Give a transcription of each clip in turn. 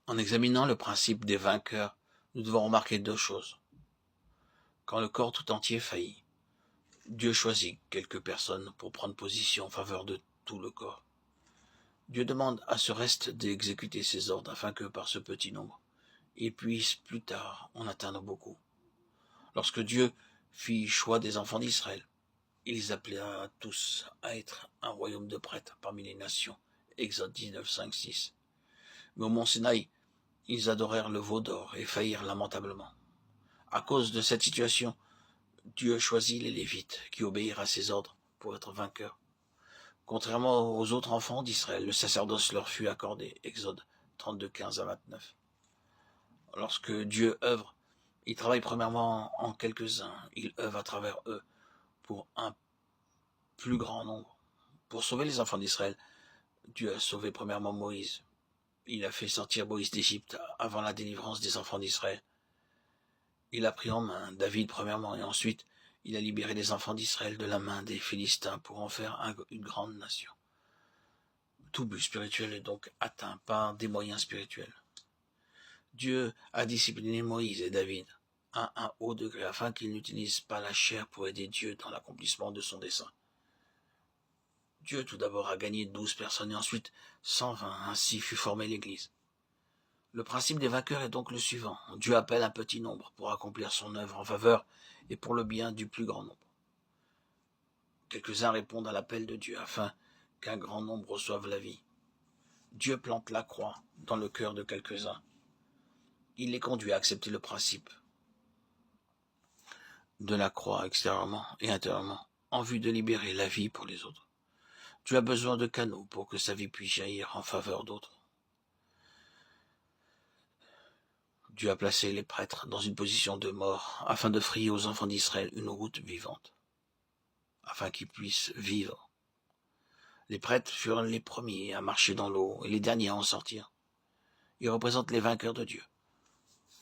En examinant le principe des vainqueurs, nous devons remarquer deux choses. Quand le corps tout entier faillit, Dieu choisit quelques personnes pour prendre position en faveur de tout le corps. Dieu demande à ce reste d'exécuter ses ordres afin que, par ce petit nombre, il puisse plus tard en atteindre beaucoup. Lorsque Dieu fit choix des enfants d'Israël, il les appela tous à être un royaume de prêtres parmi les nations. Exode 19, 5, 6. Mais au mont Sinaï, ils adorèrent le veau d'or et faillirent lamentablement. À cause de cette situation, Dieu choisit les Lévites qui obéirent à ses ordres pour être vainqueurs. Contrairement aux autres enfants d'Israël, le sacerdoce leur fut accordé. Exode 32, 15 à 29. Lorsque Dieu œuvre, il travaille premièrement en quelques-uns. Il œuvre à travers eux pour un plus grand nombre. Pour sauver les enfants d'Israël, Dieu a sauvé premièrement Moïse. Il a fait sortir Moïse d'Égypte avant la délivrance des enfants d'Israël. Il a pris en main David premièrement et ensuite il a libéré les enfants d'Israël de la main des Philistins pour en faire une grande nation. Tout but spirituel est donc atteint par des moyens spirituels. Dieu a discipliné Moïse et David à un haut degré afin qu'ils n'utilisent pas la chair pour aider Dieu dans l'accomplissement de son dessein. Dieu tout d'abord a gagné 12 personnes et ensuite 120, ainsi fut formée l'Église. Le principe des vainqueurs est donc le suivant. Dieu appelle un petit nombre pour accomplir son œuvre en faveur et pour le bien du plus grand nombre. Quelques-uns répondent à l'appel de Dieu afin qu'un grand nombre reçoive la vie. Dieu plante la croix dans le cœur de quelques-uns. Il les conduit à accepter le principe de la croix extérieurement et intérieurement en vue de libérer la vie pour les autres. Dieu a besoin de canaux pour que sa vie puisse jaillir en faveur d'autres. Dieu a placé les prêtres dans une position de mort afin de frayer aux enfants d'Israël une route vivante, afin qu'ils puissent vivre. Les prêtres furent les premiers à marcher dans l'eau et les derniers à en sortir. Ils représentent les vainqueurs de Dieu.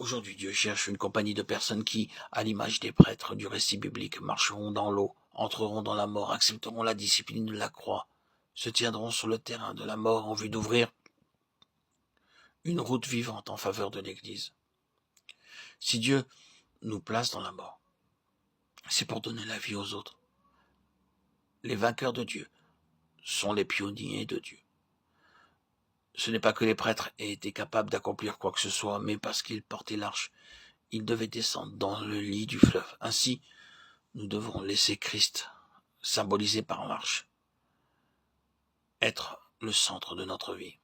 Aujourd'hui, Dieu cherche une compagnie de personnes qui, à l'image des prêtres du récit biblique, marcheront dans l'eau, entreront dans la mort, accepteront la discipline de la croix, se tiendront sur le terrain de la mort en vue d'ouvrir une route vivante en faveur de l'Église. Si Dieu nous place dans la mort, c'est pour donner la vie aux autres. Les vainqueurs de Dieu sont les pionniers de Dieu. Ce n'est pas que les prêtres aient été capables d'accomplir quoi que ce soit, mais parce qu'ils portaient l'arche, ils devaient descendre dans le lit du fleuve. Ainsi, nous devons laisser Christ, symbolisé par l'arche, être le centre de notre vie.